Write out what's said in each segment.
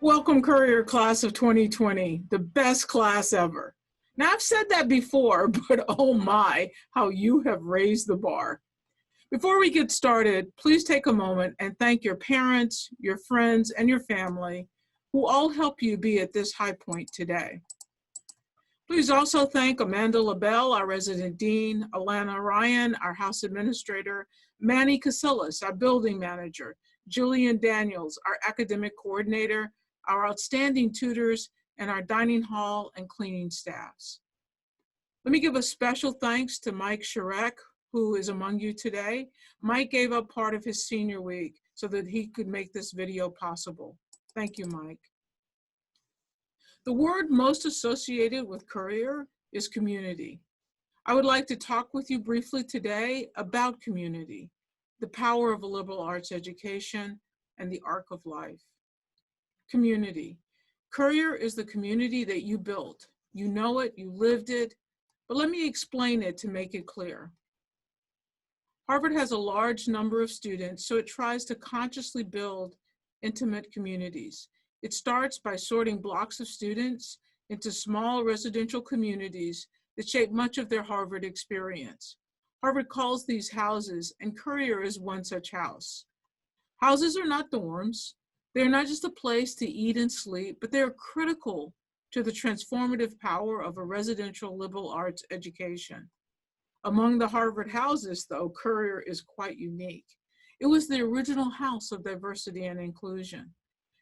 Welcome, Courier Class of 2020, the best class ever. Now, I've said that before, but oh my, how you have raised the bar. Before we get started, please take a moment and thank your parents, your friends, and your family who all help you be at this high point today. Please also thank Amanda LaBelle, our resident dean, Alana Ryan, our house administrator, Manny Casillas, our building manager, Julian Daniels, our academic coordinator, our outstanding tutors, and our dining hall and cleaning staffs. Let me give a special thanks to Mike Sharek, who is among you today. Mike gave up part of his senior week so that he could make this video possible. Thank you, Mike. The word most associated with Courier is community. I would like to talk with you briefly today about community, the power of a liberal arts education, and the arc of life. Community. Courier is the community that you built. You know it, you lived it, but let me explain it to make it clear. Harvard has a large number of students, so it tries to consciously build intimate communities. It starts by sorting blocks of students into small residential communities that shape much of their Harvard experience. Harvard calls these houses, and Courier is one such house. Houses are not dorms. They're not just a place to eat and sleep, but they're critical to the transformative power of a residential liberal arts education. Among the Harvard houses, though, Courier is quite unique. It was the original house of diversity and inclusion.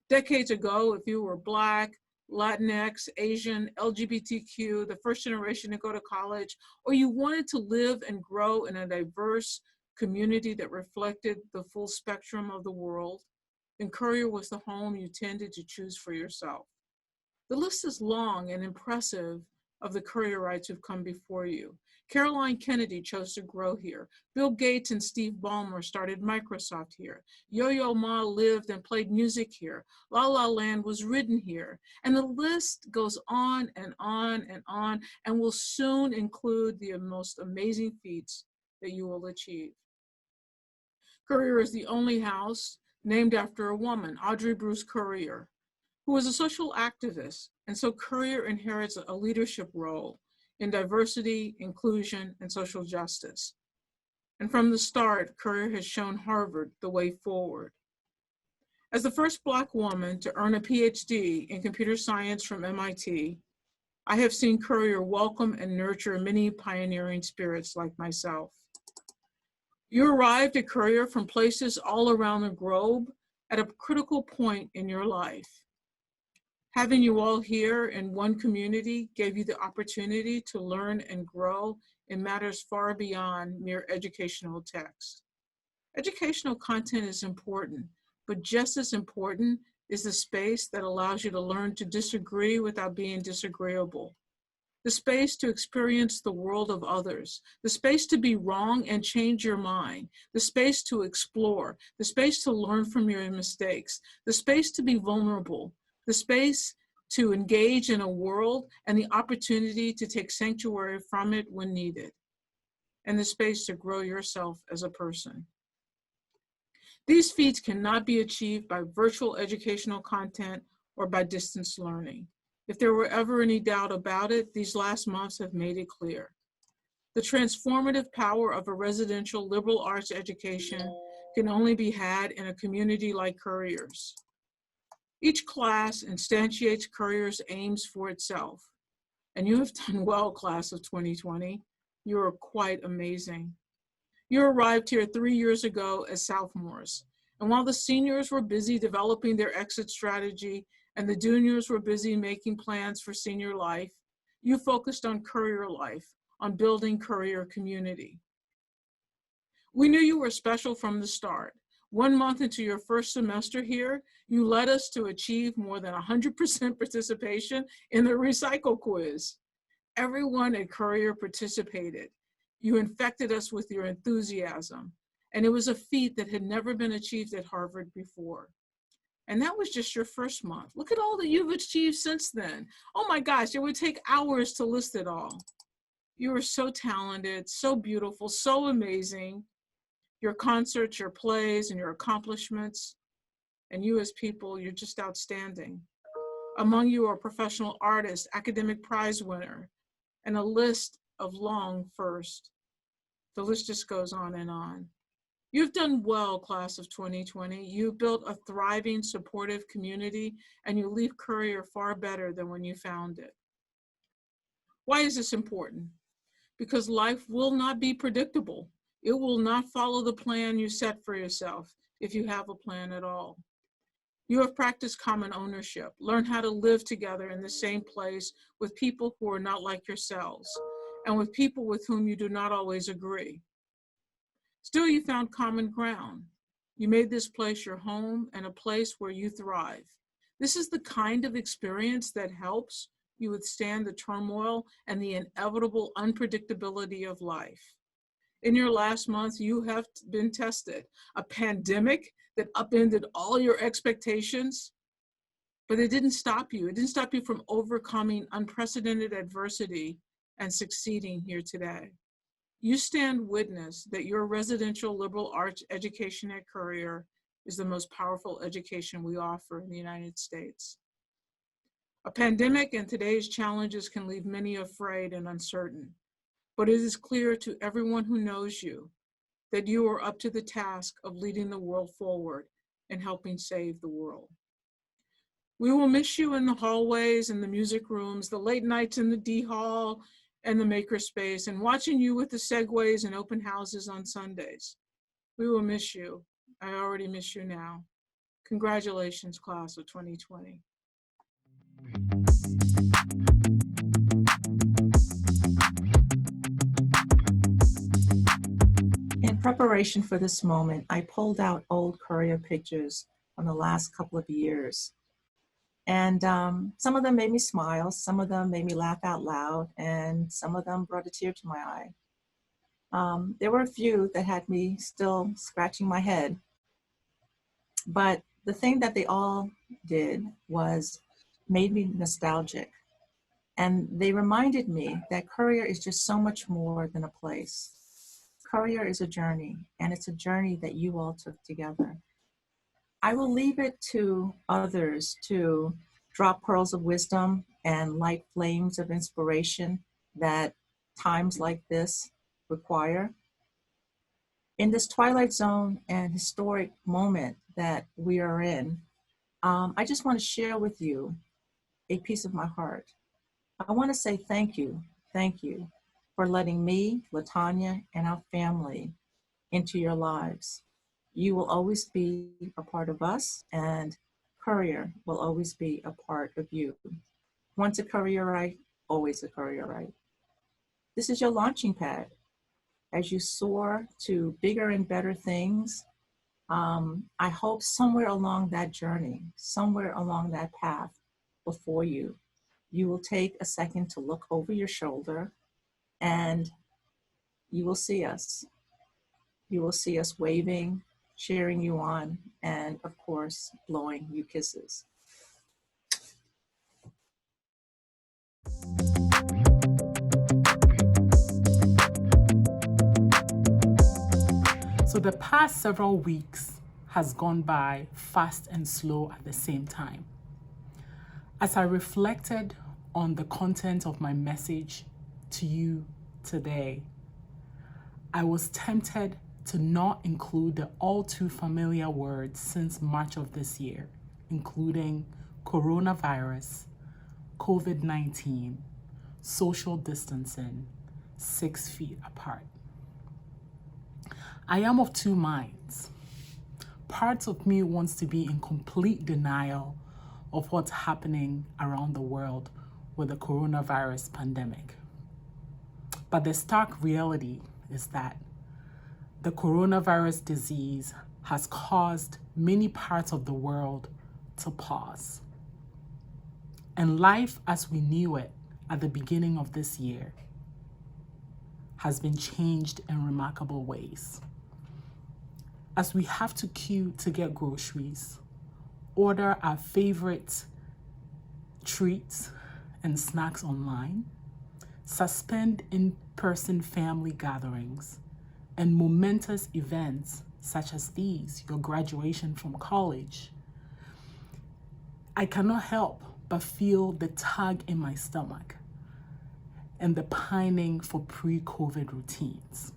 Decades ago, if you were Black, Latinx, Asian, LGBTQ, the first generation to go to college, or you wanted to live and grow in a diverse community that reflected the full spectrum of the world, then Courier was the home you tended to choose for yourself. The list is long and impressive of the Courierites who've come before you. Caroline Kennedy chose to grow here. Bill Gates and Steve Ballmer started Microsoft here. Yo-Yo Ma lived and played music here. La La Land was written here. And the list goes on and on and on, and will soon include the most amazing feats that you will achieve. Courier is the only house named after a woman, Audrey Bruce Courier, who was a social activist, and so Courier inherits a leadership role in diversity, inclusion, and social justice. And from the start, Courier has shown Harvard the way forward. As the first Black woman to earn a PhD in computer science from MIT, I have seen Courier welcome and nurture many pioneering spirits like myself. You arrived at Courier from places all around the globe at a critical point in your life. Having you all here in one community gave you the opportunity to learn and grow in matters far beyond mere educational text. Educational content is important, but just as important is the space that allows you to learn to disagree without being disagreeable. The space to experience the world of others, the space to be wrong and change your mind, the space to explore, the space to learn from your mistakes, the space to be vulnerable, the space to engage in a world and the opportunity to take sanctuary from it when needed, and the space to grow yourself as a person. These feats cannot be achieved by virtual educational content or by distance learning. If there were ever any doubt about it, these last months have made it clear. The transformative power of a residential liberal arts education can only be had in a community like Courier's. Each class instantiates Courier's aims for itself. And you have done well, class of 2020. You are quite amazing. You arrived here 3 years ago as sophomores. And while the seniors were busy developing their exit strategy and the juniors were busy making plans for senior life, you focused on Courier life, on building Courier community. We knew you were special from the start. 1 month into your first semester here, you led us to achieve more than 100% participation in the recycle quiz. Everyone at Courier participated. You infected us with your enthusiasm, and it was a feat that had never been achieved at Harvard before. And that was just your first month. Look at all that you've achieved since then. Oh my gosh, it would take hours to list it all. You are so talented, so beautiful, so amazing. Your concerts, your plays, and your accomplishments. and you as people, you're just outstanding. Among you are professional artists, academic prize winner, and a list of long first. The list just goes on and on. You've done well, class of 2020. You built a thriving, supportive community, and you leave Courier far better than when you found it. Why is this important? Because life will not be predictable. It will not follow the plan you set for yourself, if you have a plan at all. You have practiced common ownership, learned how to live together in the same place with people who are not like yourselves, and with people with whom you do not always agree. Still, you found common ground. You made this place your home and a place where you thrive. This is the kind of experience that helps you withstand the turmoil and the inevitable unpredictability of life. In your last month, you have been tested. A pandemic that upended all your expectations, but it didn't stop you. It didn't stop you from overcoming unprecedented adversity and succeeding here today. You stand witness that your residential liberal arts education at Courier is the most powerful education we offer in the United States. A pandemic and today's challenges can leave many afraid and uncertain, but it is clear to everyone who knows you that you are up to the task of leading the world forward and helping save the world. We will miss you in the hallways and the music rooms, the late nights in the D Hall and the makerspace, and watching you with the segways and open houses on Sundays. We will miss you. I already miss you now. Congratulations, class of 2020. In preparation for this moment, I pulled out old Courier pictures from the last couple of years. And some of them made me smile, some of them made me laugh out loud, and some of them brought a tear to my eye. There were a few that had me still scratching my head. But the thing that they all did was made me nostalgic. And they reminded me that Courier is just so much more than a place. Courier is a journey, and it's a journey that you all took together. I will leave it to others to drop pearls of wisdom and light flames of inspiration that times like this require. In this twilight zone and historic moment that we are in, I just want to share with you a piece of my heart. I want to say thank you for letting me, LaTanya, and our family into your lives. You will always be a part of us, and Courier will always be a part of you. Once a Courierite, always a Courierite. This is your launching pad. As you soar to bigger and better things, I hope somewhere along that journey, somewhere along that path before you, you will take a second to look over your shoulder and you will see us. You will see us waving, cheering you on, and of course, blowing you kisses. So the past several weeks has gone by fast and slow at the same time. As I reflected on the content of my message to you today, I was tempted to not include the all too familiar words since March of this year, including coronavirus, COVID-19, social distancing, 6 feet apart. I am of two minds. Parts of me wants to be in complete denial of what's happening around the world with the coronavirus pandemic. But the stark reality is that the coronavirus disease has caused many parts of the world to pause. And life as we knew it at the beginning of this year has been changed in remarkable ways. As we have to queue to get groceries, order our favorite treats and snacks online, suspend in-person family gatherings, and momentous events such as these, your graduation from college, I cannot help but feel the tug in my stomach and the pining for pre-COVID routines.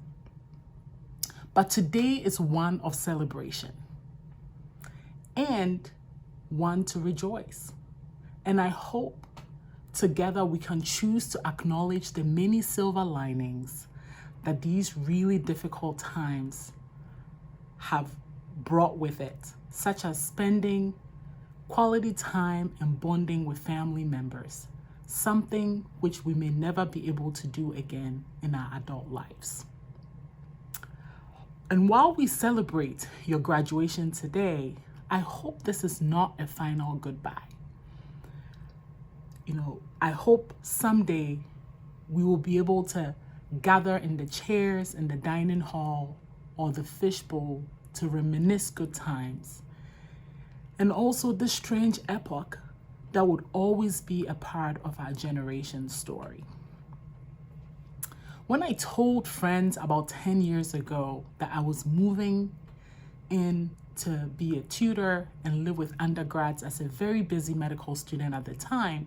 But today is one of celebration and one to rejoice. And I hope together we can choose to acknowledge the many silver linings that these really difficult times have brought with it, such as spending quality time and bonding with family members, something which we may never be able to do again in our adult lives. And while we celebrate your graduation today, I hope this is not a final goodbye. I hope someday we will be able to gather in the chairs in the dining hall or the fishbowl to reminisce good times. And also this strange epoch that would always be a part of our generation's story. When I told friends about 10 years ago that I was moving in to be a tutor and live with undergrads as a very busy medical student at the time,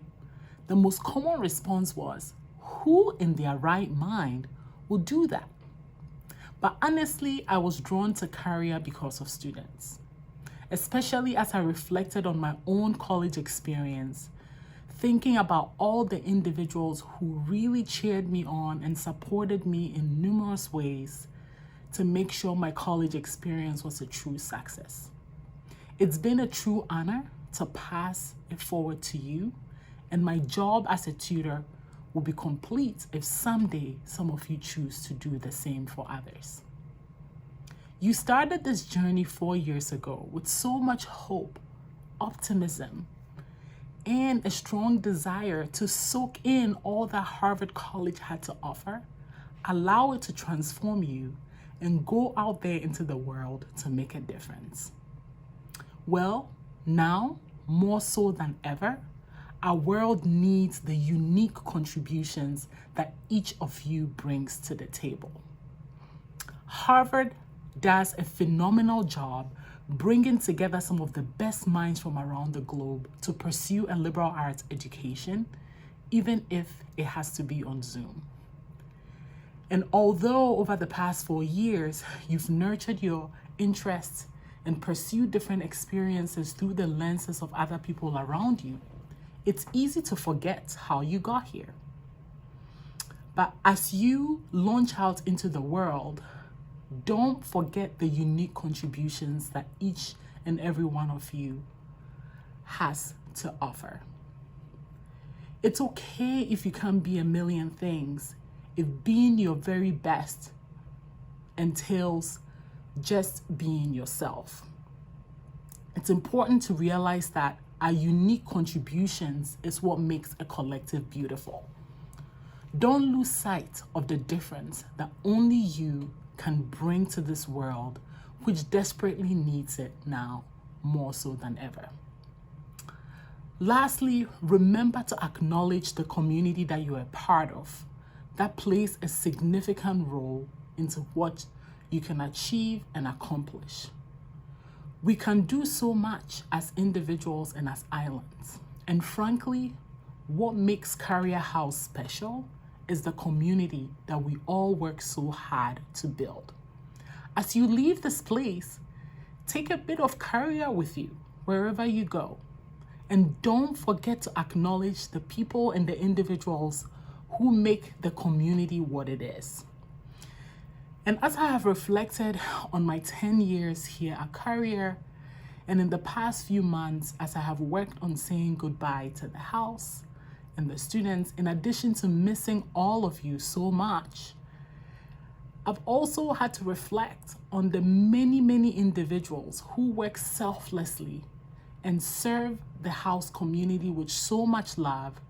the most common response was, who in their right mind will do that? But honestly, I was drawn to career because of students, especially as I reflected on my own college experience, thinking about all the individuals who really cheered me on and supported me in numerous ways to make sure my college experience was a true success. It's been a true honor to pass it forward to you, and my job as a tutor will be complete if someday some of you choose to do the same for others. You started this journey 4 years ago with so much hope, optimism, and a strong desire to soak in all that Harvard College had to offer, allow it to transform you, and go out there into the world to make a difference. Well, now, more so than ever, our world needs the unique contributions that each of you brings to the table. Harvard does a phenomenal job bringing together some of the best minds from around the globe to pursue a liberal arts education, even if it has to be on Zoom. And although over the past 4 years, you've nurtured your interests and pursued different experiences through the lenses of other people around you, it's easy to forget how you got here. But as you launch out into the world, don't forget the unique contributions that each and every one of you has to offer. It's okay if you can't be a million things, if being your very best entails just being yourself. It's important to realize that our unique contributions is what makes a collective beautiful. Don't lose sight of the difference that only you can bring to this world, which desperately needs it now more so than ever. Lastly, remember to acknowledge the community that you are a part of that plays a significant role into what you can achieve and accomplish. We can do so much as individuals and as islands. And frankly, what makes Career House special is the community that we all work so hard to build. As you leave this place, take a bit of Career with you wherever you go. And don't forget to acknowledge the people and the individuals who make the community what it is. And as I have reflected on my 10 years here at Career, and in the past few months, as I have worked on saying goodbye to the house and the students, in addition to missing all of you so much, I've also had to reflect on the many, many individuals who work selflessly and serve the house community with so much love,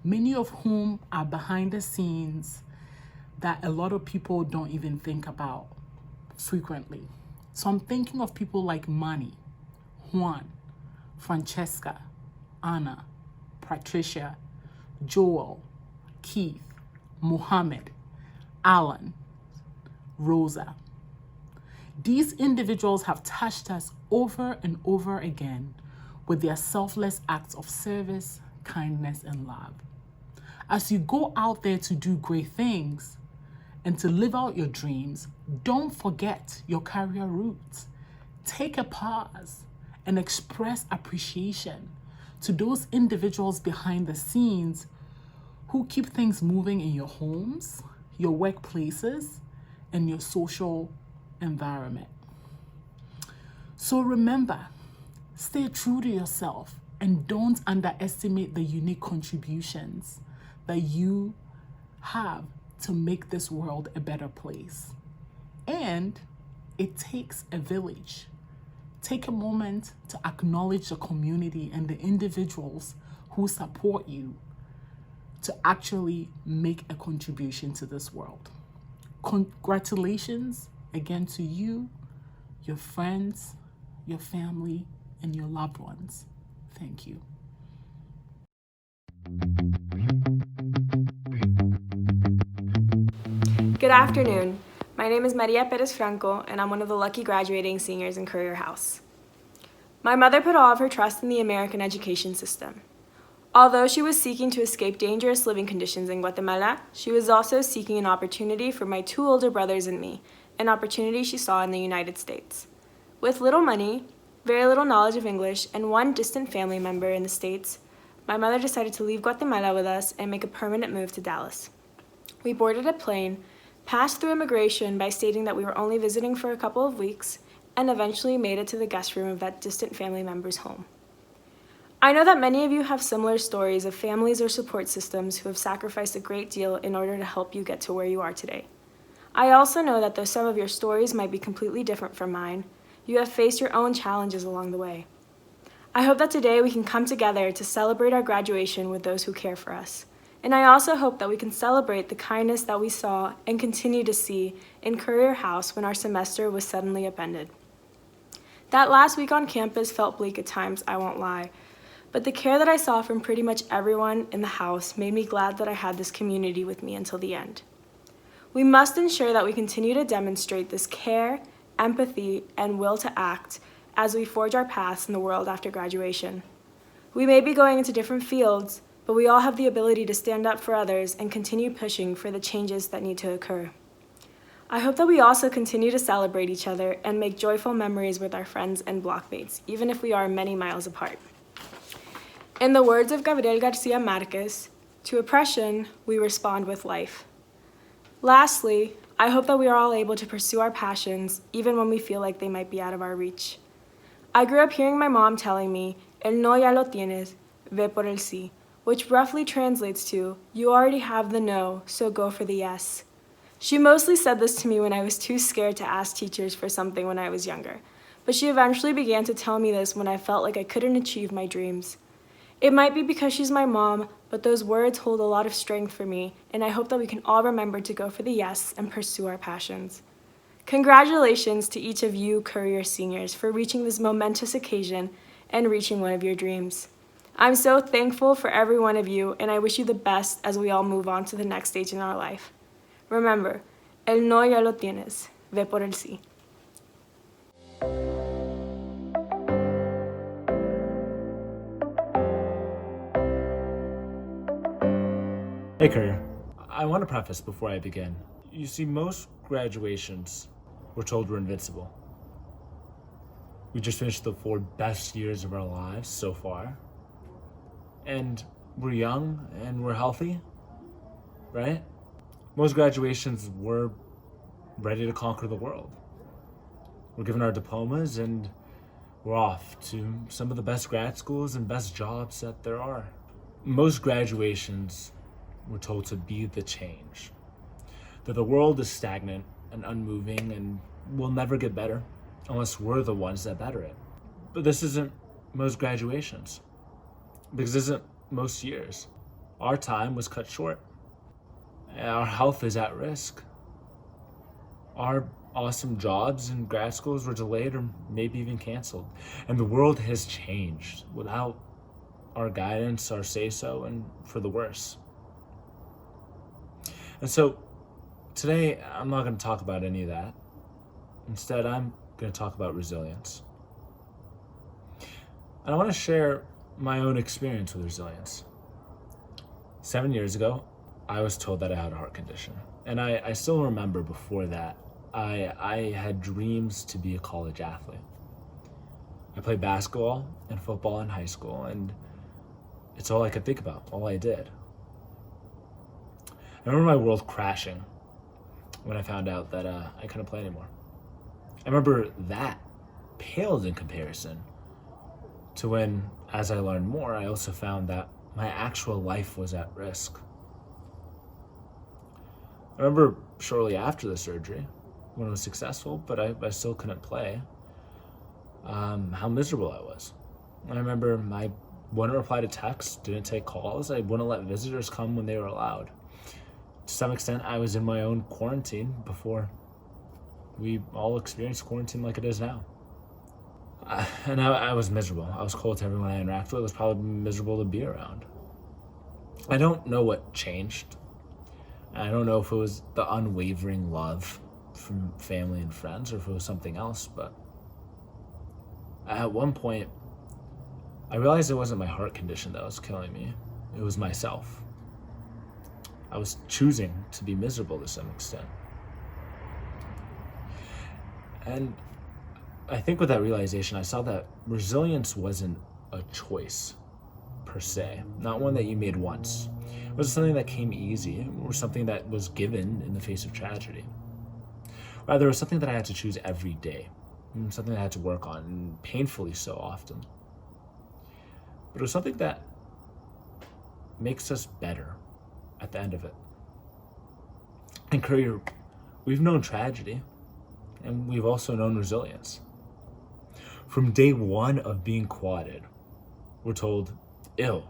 many of whom are behind the scenes that a lot of people don't even think about frequently. So I'm thinking of people like Manny, Juan, Francesca, Anna, Patricia, Joel, Keith, Mohammed, Alan, Rosa. These individuals have touched us over and over again with their selfless acts of service, kindness, and love. As you go out there to do great things and to live out your dreams, don't forget your career roots. Take a pause and express appreciation to those individuals behind the scenes who keep things moving in your homes, your workplaces, and your social environment. So remember, stay true to yourself and don't underestimate the unique contributions that you have to make this world a better place. And it takes a village. Take a moment to acknowledge the community and the individuals who support you to actually make a contribution to this world. Congratulations again to you, your friends, your family, and your loved ones. Thank you. Good afternoon. My name is Maria Perez Franco, and I'm one of the lucky graduating seniors in Courier House. My mother put all of her trust in the American education system. Although she was seeking to escape dangerous living conditions in Guatemala, she was also seeking an opportunity for my 2 older brothers and me, an opportunity she saw in the United States. With little money, very little knowledge of English, and 1 distant family member in the States, my mother decided to leave Guatemala with us and make a permanent move to Dallas. We boarded a plane, passed through immigration by stating that we were only visiting for a couple of weeks, and eventually made it to the guest room of that distant family member's home. I know that many of you have similar stories of families or support systems who have sacrificed a great deal in order to help you get to where you are today. I also know that though some of your stories might be completely different from mine, you have faced your own challenges along the way. I hope that today we can come together to celebrate our graduation with those who care for us. And I also hope that we can celebrate the kindness that we saw and continue to see in Courier House when our semester was suddenly upended. That last week on campus felt bleak at times, I won't lie, but the care that I saw from pretty much everyone in the house made me glad that I had this community with me until the end. We must ensure that we continue to demonstrate this care, empathy, and will to act as we forge our paths in the world after graduation. We may be going into different fields, but we all have the ability to stand up for others and continue pushing for the changes that need to occur. I hope that we also continue to celebrate each other and make joyful memories with our friends and blockmates, even if we are many miles apart. In the words of Gabriel Garcia Marquez, to oppression, we respond with life. Lastly, I hope that we are all able to pursue our passions even when we feel like they might be out of our reach. I grew up hearing my mom telling me, el no ya lo tienes, ve por el sí, which roughly translates to, you already have the no, so go for the yes. She mostly said this to me when I was too scared to ask teachers for something when I was younger, but she eventually began to tell me this when I felt like I couldn't achieve my dreams. It might be because she's my mom, but those words hold a lot of strength for me, and I hope that we can all remember to go for the yes and pursue our passions. Congratulations to each of you Courier seniors for reaching this momentous occasion and reaching one of your dreams. I'm so thankful for every one of you, and I wish you the best as we all move on to the next stage in our life. Remember, el no ya lo tienes, ve por el sí. Hey Courier, I want to preface before I begin. You see, most graduations we're told we're invincible. We just finished the 4 best years of our lives so far. And we're young and we're healthy, right? Most graduations, we're ready to conquer the world. We're given our diplomas and we're off to some of the best grad schools and best jobs that there are. Most graduations, we're told to be the change. That the world is stagnant and unmoving and will never get better unless we're the ones that better it. But this isn't most graduations, because this isn't most years. Our time was cut short. Our health is at risk. Our awesome jobs and grad schools were delayed or maybe even canceled. And the world has changed without our guidance, our say-so, and for the worse. And so today, I'm not going to talk about any of that. Instead, I'm going to talk about resilience. And I want to share my own experience with resilience. 7 years ago, I was told that I had a heart condition. And I still remember before that, I had dreams to be a college athlete. I played basketball and football in high school, and it's all I could think about, all I did. I remember my world crashing when I found out that I couldn't play anymore. I remember that paled in comparison to when, as I learned more, I also found that my actual life was at risk. I remember shortly after the surgery, when it was successful, but I still couldn't play, how miserable I was. I remember I wouldn't reply to texts, didn't take calls, I wouldn't let visitors come when they were allowed. To some extent, I was in my own quarantine before we all experienced quarantine like it is now. And I was miserable. I was cold to everyone I interacted with. It was probably miserable to be around. I don't know what changed. I don't know if it was the unwavering love from family and friends or if it was something else, but at one point, I realized it wasn't my heart condition that was killing me. It was myself. I was choosing to be miserable to some extent. And I think with that realization, I saw that resilience wasn't a choice per se, not one that you made once. It was something that came easy or something that was given in the face of tragedy. Rather, it was something that I had to choose every day, something I had to work on, and painfully so often. But it was something that makes us better at the end of it. In Courier, we've known tragedy, and we've also known resilience. From day one of being quadded, we're told, ew,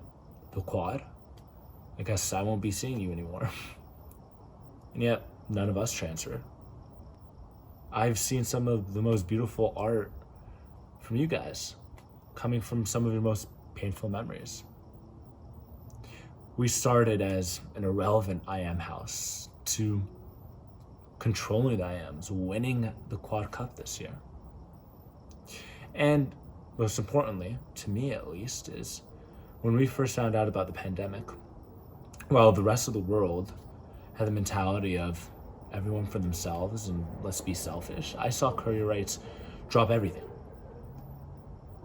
the quad? I guess I won't be seeing you anymore. And yet, none of us transferred. I've seen some of the most beautiful art from you guys, coming from some of your most painful memories. We started as an irrelevant IM house to controlling the IMs, winning the Quad Cup this year. And most importantly, to me at least, is when we first found out about the pandemic, while the rest of the world had the mentality of everyone for themselves and let's be selfish, I saw Courier Rights drop everything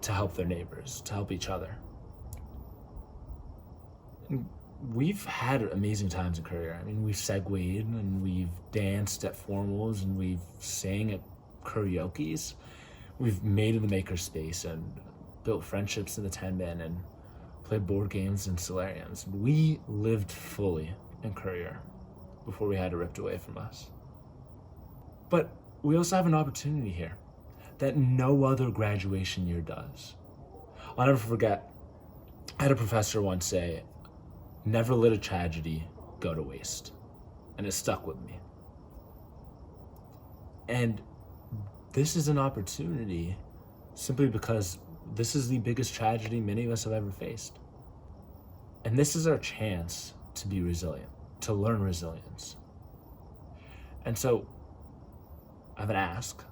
to help their neighbors, to help each other. And we've had amazing times in Courier. I mean, we've segued and we've danced at formals and we've sang at karaoke's. We've made in the makerspace and built friendships in the 10-man and played board games in solariums. We lived fully in Courier before we had it ripped away from us. But we also have an opportunity here that no other graduation year does. I'll never forget, I had a professor once say, never let a tragedy go to waste. And it stuck with me. And this is an opportunity simply because this is the biggest tragedy many of us have ever faced. And this is our chance to be resilient, to learn resilience. And so I have an ask,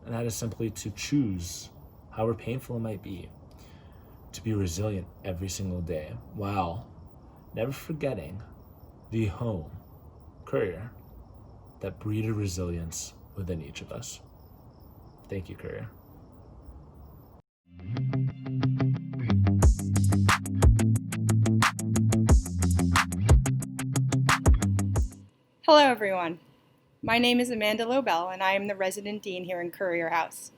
and that is simply to choose, however painful it might be, to be resilient every single day while never forgetting the home, Courier, that breeded resilience within each of us. Thank you, Courier. Hello, everyone. My name is Amanda Lobel, and I am the resident dean here in Courier House.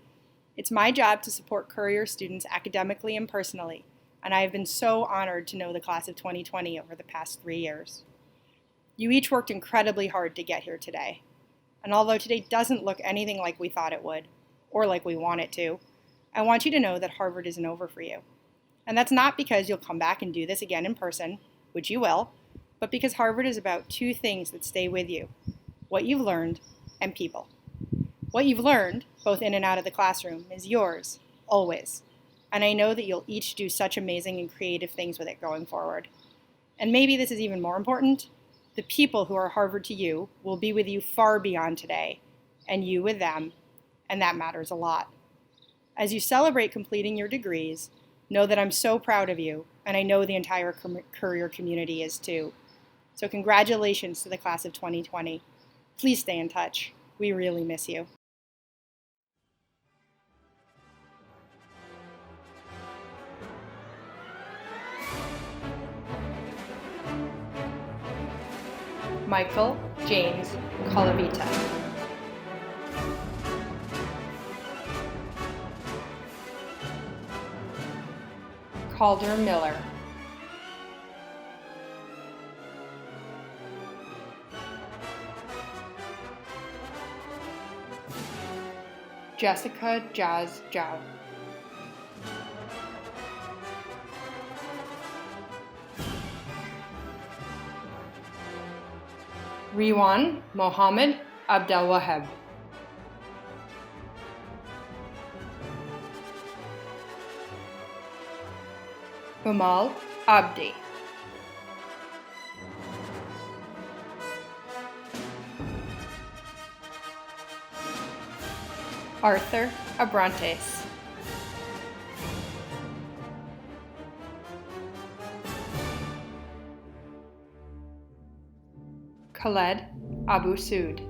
It's my job to support Courier students academically and personally, and I have been so honored to know the class of 2020 over the past 3 years. You each worked incredibly hard to get here today, and although today doesn't look anything like we thought it would, or like we want it to, I want you to know that Harvard isn't over for you. And that's not because you'll come back and do this again in person, which you will, but because Harvard is about two things that stay with you: what you've learned and people. What you've learned, both in and out of the classroom, is yours, always. And I know that you'll each do such amazing and creative things with it going forward. And maybe this is even more important, the people who are Harvard to you will be with you far beyond today, and you with them, and that matters a lot. As you celebrate completing your degrees, know that I'm so proud of you, and I know the entire Courier community is too. So congratulations to the class of 2020. Please stay in touch. We really miss you. Michael James Colavita. Calder Miller. Jessica Jazz Zhao. Riwan Mohammed Abdelwahab. Kamal Abdi. Arthur Abrantes. Khaled Abu Sood.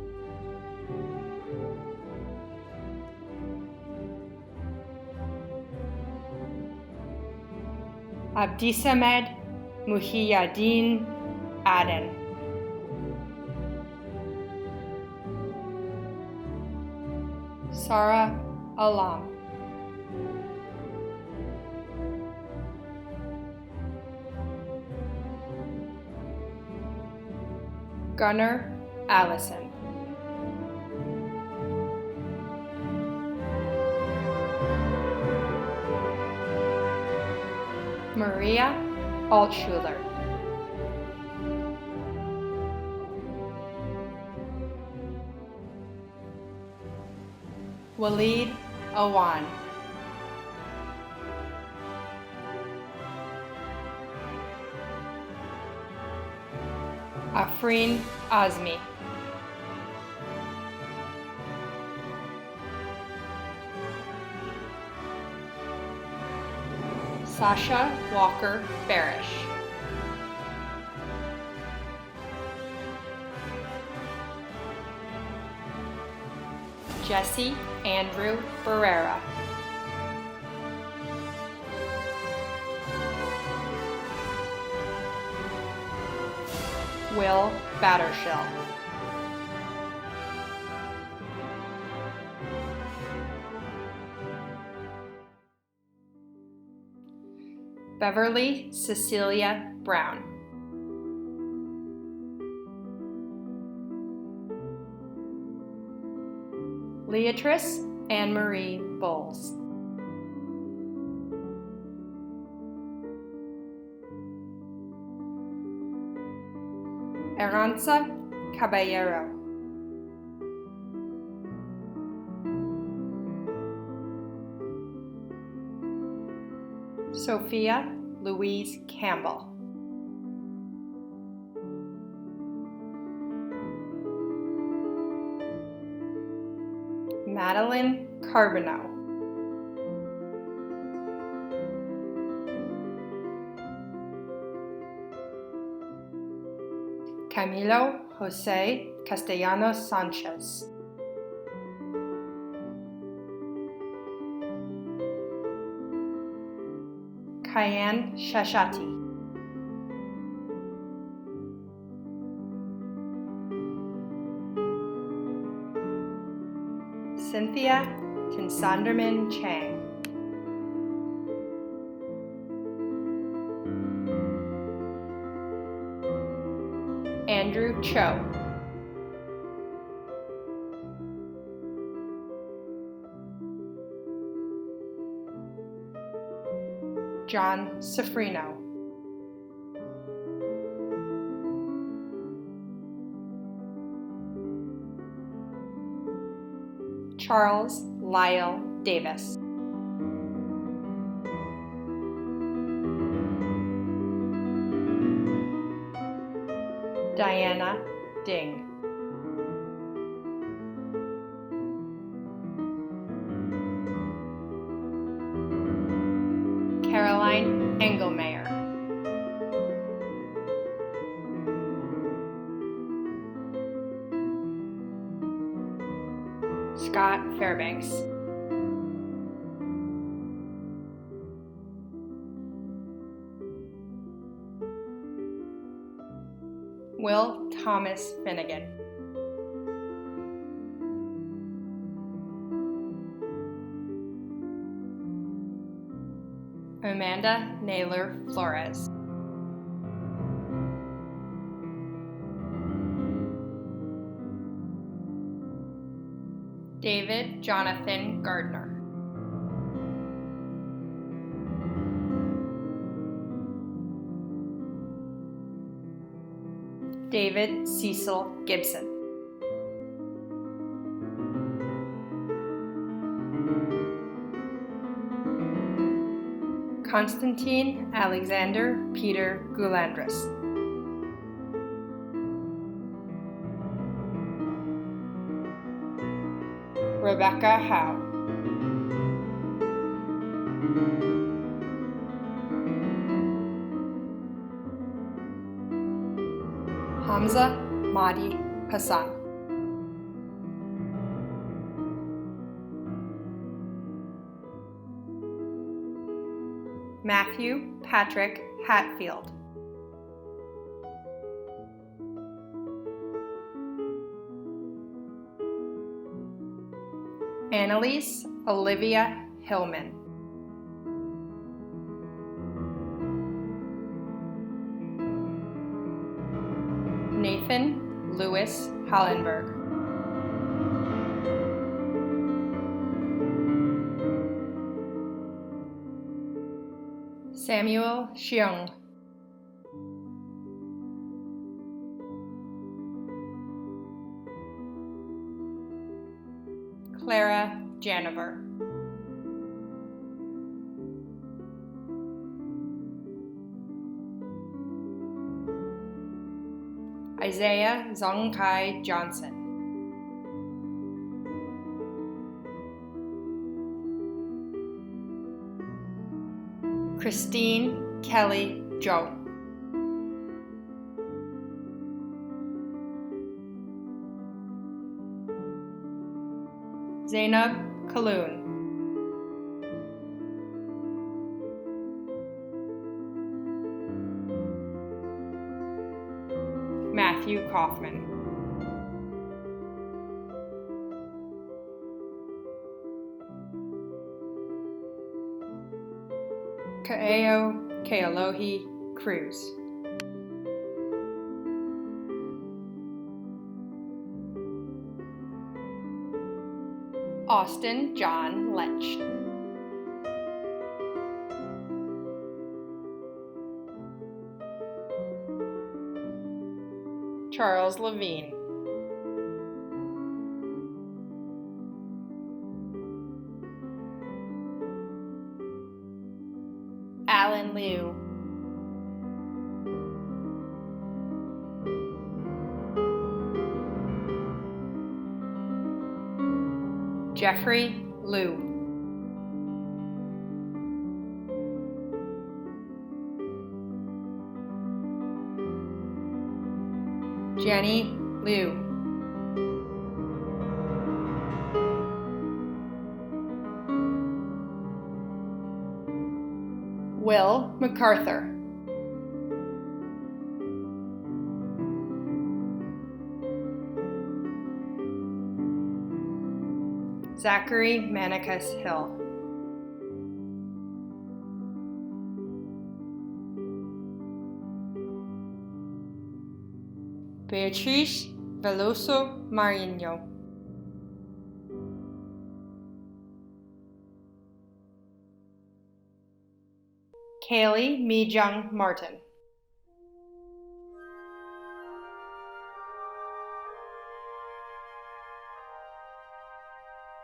Abdisamed Muhyiddin Aden. Sarah Alam. Gunnar Allison. Maria Altschuler. Waleed Awan. Afreen Azmi. Sasha Walker Barish. Jesse Andrew Barrera. Will Battershill. Beverly Cecilia Brown. Leatrice Anne-Marie Bowles. Aranza Caballero. Sophia Louise Campbell. Madeline Carbonneau. Camilo Jose Castellanos Sanchez. Kyan Shashati. Cynthia Kinsanderman Chang. Andrew Cho. John Sofrino. Charles Lyle Davis. Diana Ding. Carol Engelmeyer, Scott Fairbanks, Will Thomas Finnegan, Amanda Naylor Flores, David Jonathan Gardner, David Cecil Gibson, Constantine Alexander Peter Goulandris, Rebecca Howe, Hamza Mahdi Hassan, Matthew Patrick Hatfield, Annalise Olivia Hillman, Nathan Lewis Hallenberg, Samuel Xiong, Clara Janover, Isaiah Zongkai Johnson, Christine Kelly Joe, Zainab Kaloon, Matthew Kaufman, Kaeo Kealohi Cruz, Austin John Lech, Charles Levine, Alan Liu, Jeffrey Liu, Jenny Liu, Will MacArthur, Zachary Manicus Hill, Beatriz Veloso Marinho, Kaylee Mijung Martin,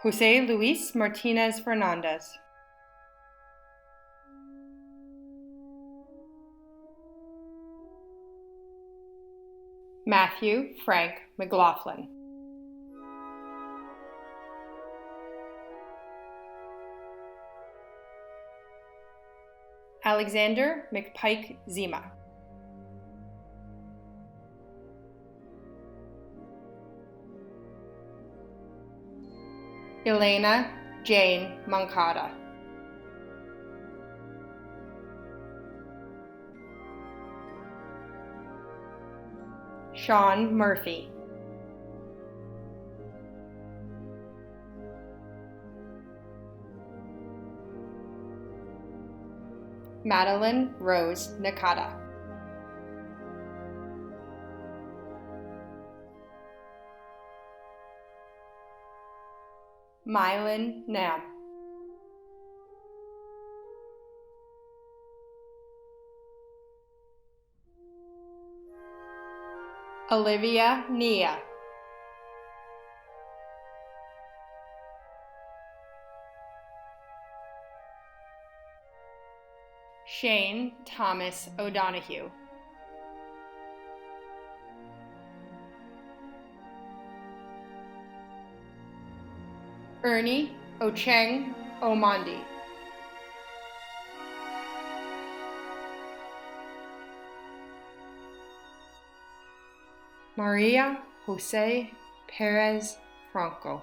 Jose Luis Martinez Fernandez, Matthew Frank McLaughlin, Alexander McPike Zima. Elena Jane Moncada. Sean Murphy. Madeline Rose Nakata. Mylin Nam. Olivia Nia. Shane Thomas O'Donohue. Ernie Ocheng Omondi. Maria Jose Perez Franco.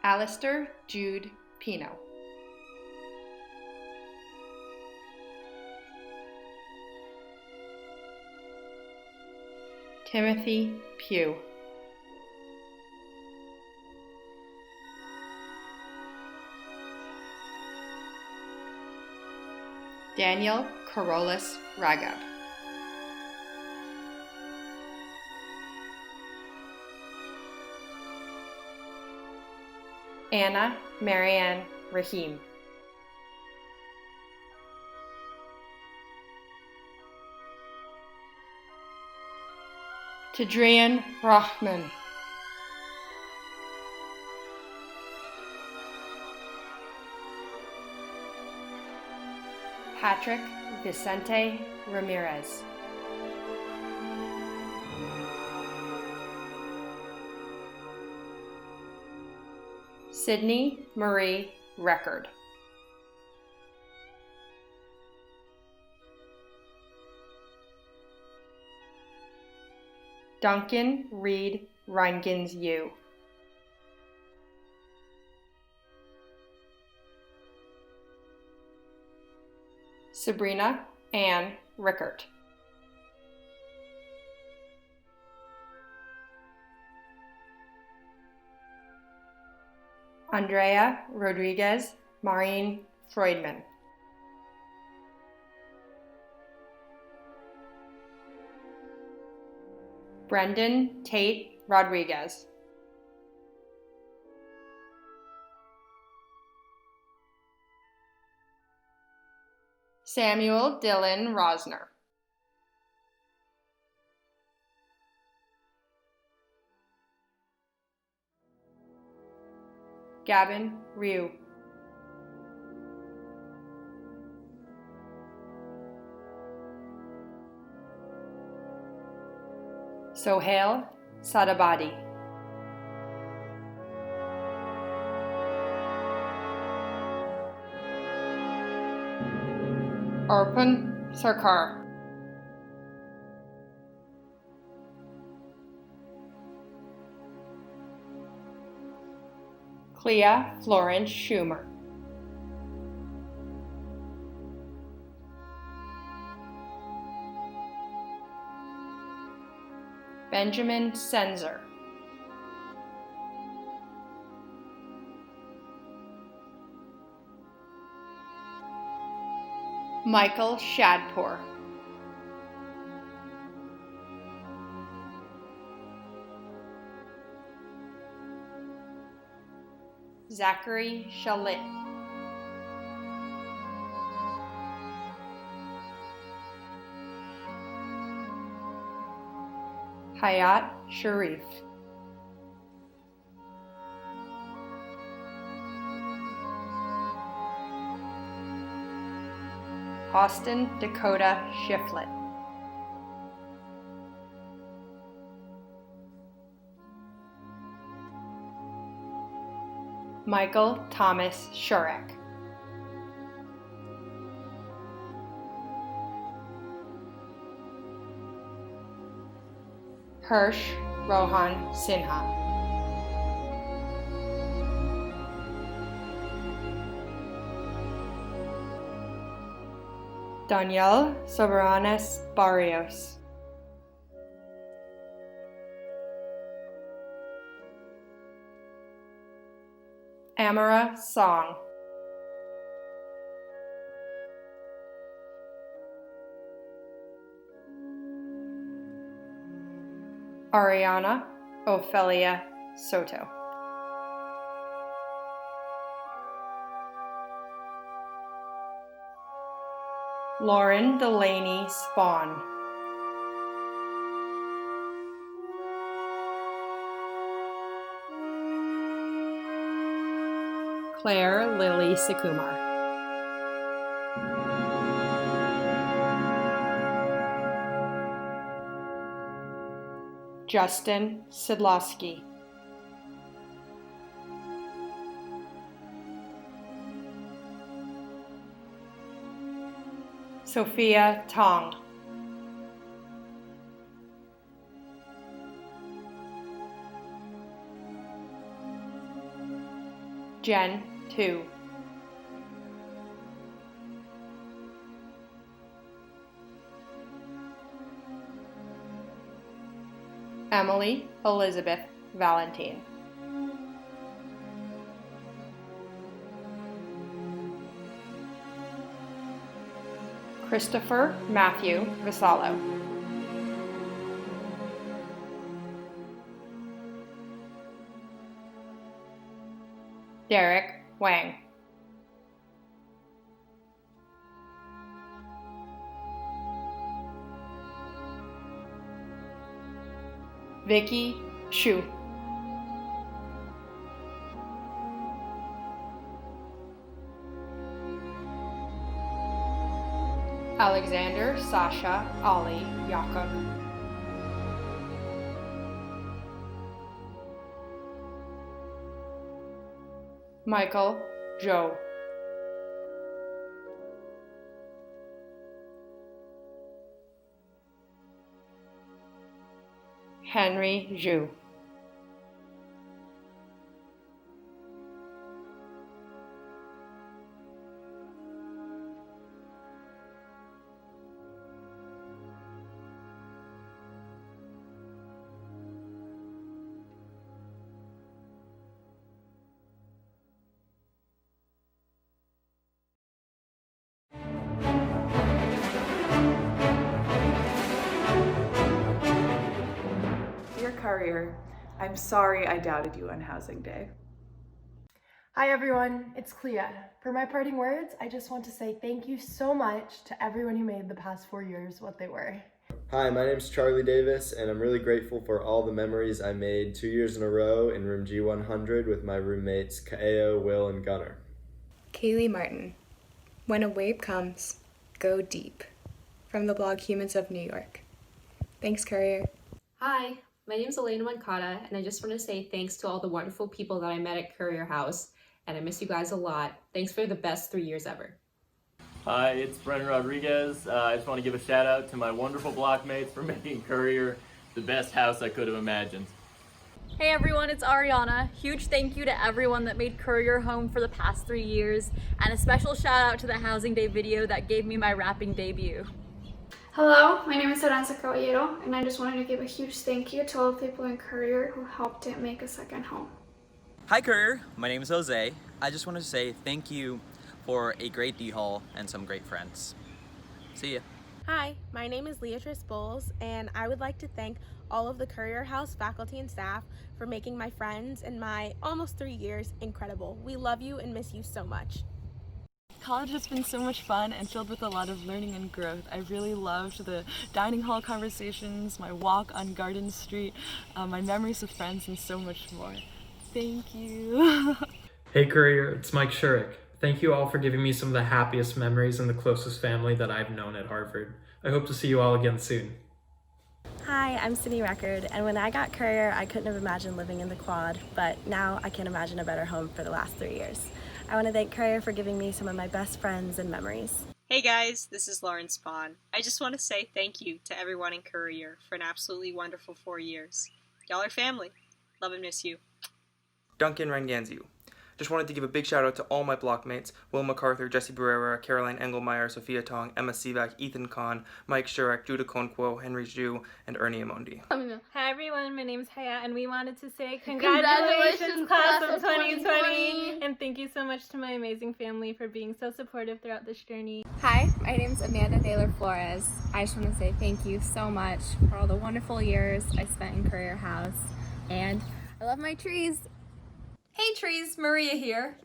Alistair Jude Pino. Timothy Pugh. Daniel Carolus Ragab. Anna Marianne Rahim. Tadrian Rahman. Patrick Vicente Ramirez. Sydney Marie Record. Duncan Reed Reingans Yu. Sabrina Ann Rickert. Andrea Rodriguez Maureen Freudman. Brendan Tate Rodriguez. Samuel Dylan Rosner. Gavin Ryu. Sohail Sadabadi. Arpan Sarkar. Clea Florence Schumer. Benjamin Senzer. Michael Shadpour. Zachary Shalit. Hayat Sharif. Austin Dakota Shiflett. Michael Thomas Shurek. Hirsch Rohan Sinha. Daniel Soberanes Barrios. Amara Song. Ariana Ophelia Soto. Lauren Delaney Spawn. Claire Lily Sikumar. Justin Sidlowski. Sophia Tong. Jen Tu. Emily Elizabeth Valentine. Christopher Matthew Vassallo. Derek Wang. Vicky Shu. Alexander Sasha Ali Jakob. Michael Zhou. Henry Zhu. Dear Courier, I'm sorry I doubted you on housing day. Hi everyone, it's Clea. For my parting words, I just want to say thank you so much to everyone who made the past 4 years what they were. Hi, my name's Charlie Davis, and I'm really grateful for all the memories I made 2 years in a row in room G100 with my roommates Kaeo, Will, and Gunnar. Kaylee Martin. When a wave comes, go deep. From the blog Humans of New York. Thanks, Courier. Hi, my name is Elena Mancata, and I just want to say thanks to all the wonderful people that I met at Courier House, and I miss you guys a lot. Thanks for the best 3 years ever. Hi, it's Brendan Rodriguez. I just want to give a shout out to my wonderful blockmates for making Courier the best house I could have imagined. Hey everyone, it's Ariana. Huge thank you to everyone that made Courier home for the past 3 years, and a special shout out to the Housing Day video that gave me my rapping debut. Hello, my name is Aranza Caballero, and I just wanted to give a huge thank you to all the people in Courier who helped it make a second home. Hi Courier, my name is Jose. I just wanted to say thank you for a great D-Hall and some great friends. See ya. Hi, my name is Leatrice Bowles, and I would like to thank all of the Courier House faculty and staff for making my friends and my almost 3 years incredible. We love you and miss you so much. College has been so much fun and filled with a lot of learning and growth. I really loved the dining hall conversations, my walk on Garden Street, my memories with friends, and so much more. Thank you. Hey Courier, it's Mike Shurek. Thank you all for giving me some of the happiest memories and the closest family that I've known at Harvard. I hope to see you all again soon. Hi, I'm Sydney Record, and when I got Courier, I couldn't have imagined living in the Quad, but now I can't imagine a better home for the last 3 years. I want to thank Courier for giving me some of my best friends and memories. Hey guys, this is Lauren Spahn. I just want to say thank you to everyone in Courier for an absolutely wonderful 4 years. Y'all are family. Love and miss you. Duncan Ranganziu. Just wanted to give a big shout out to all my blockmates, Will MacArthur, Jesse Barrera, Caroline Engelmeyer, Sophia Tong, Emma Sivak, Ethan Kahn, Mike Shurak, Judah Conquo, Henry Zhu, and Ernie Amondi. Hi everyone, my name's Haya, and we wanted to say congratulations class of 2020, and thank you so much to my amazing family for being so supportive throughout this journey. Hi, my name's Amanda Thaler Flores. I just want to say thank you so much for all the wonderful years I spent in Courier House, and I love my trees. Hey trees, Maria here.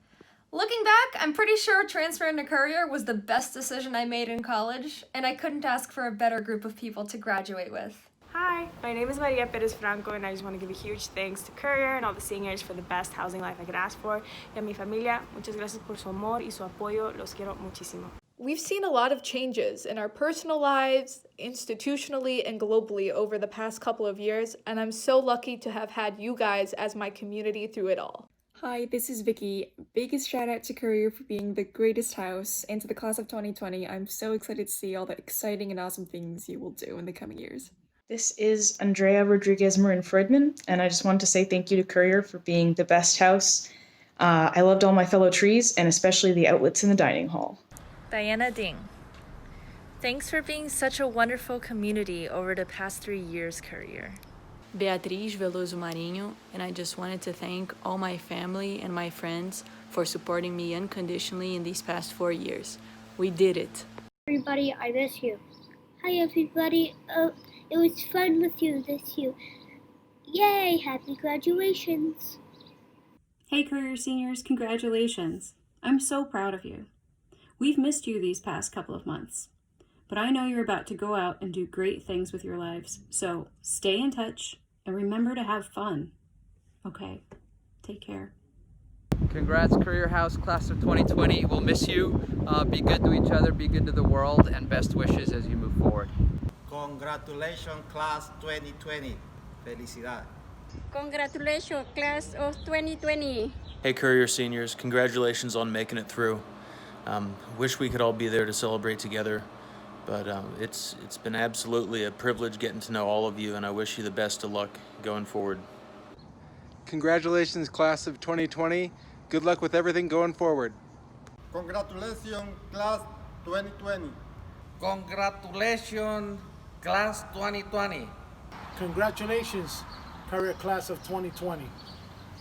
Looking back, I'm pretty sure transferring to Courier was the best decision I made in college, and I couldn't ask for a better group of people to graduate with. Hi, my name is Maria Perez Franco, and I just want to give a huge thanks to Courier and all the seniors for the best housing life I could ask for. Y a mi familia, muchas gracias por su amor y su apoyo. Los quiero muchísimo. We've seen a lot of changes in our personal lives, institutionally, and globally over the past couple of years, and I'm so lucky to have had you guys as my community through it all. Hi, this is Vicky. Biggest shout out to Courier for being the greatest house, and to the class of 2020. I'm so excited to see all the exciting and awesome things you will do in the coming years. This is Andrea Rodriguez Marin Friedman, and I just wanted to say thank you to Courier for being the best house. I loved all my fellow trees, and especially the outlets in the dining hall. Diana Ding. Thanks for being such a wonderful community over the past 3 years, Courier. Beatriz Veloso Marinho, and I just wanted to thank all my family and my friends for supporting me unconditionally in these past 4 years. We did it. Everybody, I miss you. Hi everybody, it was fun with you this year. Yay, happy graduations. Hey Courier seniors, congratulations. I'm so proud of you. We've missed you these past couple of months, but I know you're about to go out and do great things with your lives, so stay in touch and remember to have fun. Okay, take care. Congrats, Courier House, class of 2020. We'll miss you. Be good to each other, be good to the world, and best wishes as you move forward. Congratulations, class 2020. Felicidad. Congratulations, class of 2020. Hey Courier seniors, congratulations on making it through. Wish we could all be there to celebrate together, but it's been absolutely a privilege getting to know all of you, and I wish you the best of luck going forward. Congratulations, class of 2020. Good luck with everything going forward. Congratulations, class 2020. Congratulations, class 2020. Congratulations, Courier class of 2020.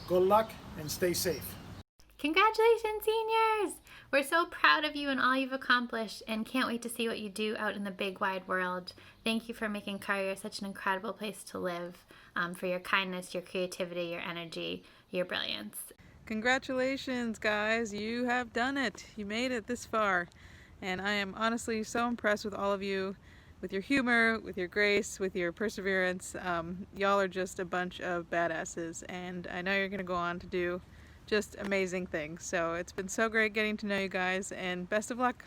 Good luck and stay safe. Congratulations, seniors! We're so proud of you and all you've accomplished, and can't wait to see what you do out in the big wide world. Thank you for making Courier such an incredible place to live, for your kindness, your creativity, your energy, your brilliance. Congratulations, guys. You have done it. You made it this far. And I am honestly so impressed with all of you, with your humor, with your grace, with your perseverance. Y'all are just a bunch of badasses, and I know you're going to go on to do just amazing things. So it's been so great getting to know you guys, and best of luck.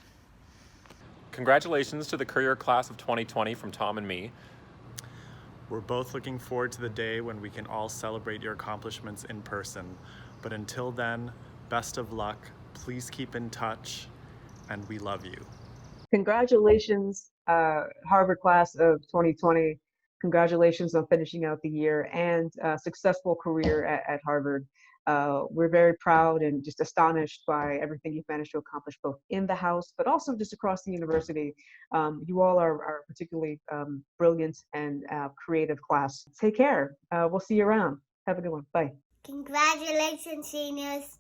Congratulations to the Courier class of 2020 from Tom and me. We're both looking forward to the day when we can all celebrate your accomplishments in person. But until then, best of luck. Please keep in touch, and we love you. Congratulations, Harvard class of 2020. Congratulations on finishing out the year and a successful career at Harvard. We're very proud and just astonished by everything you've managed to accomplish both in the house, but also just across the university. You all are particularly brilliant and creative class. Take care. We'll see you around. Have a good one. Bye. Congratulations, seniors.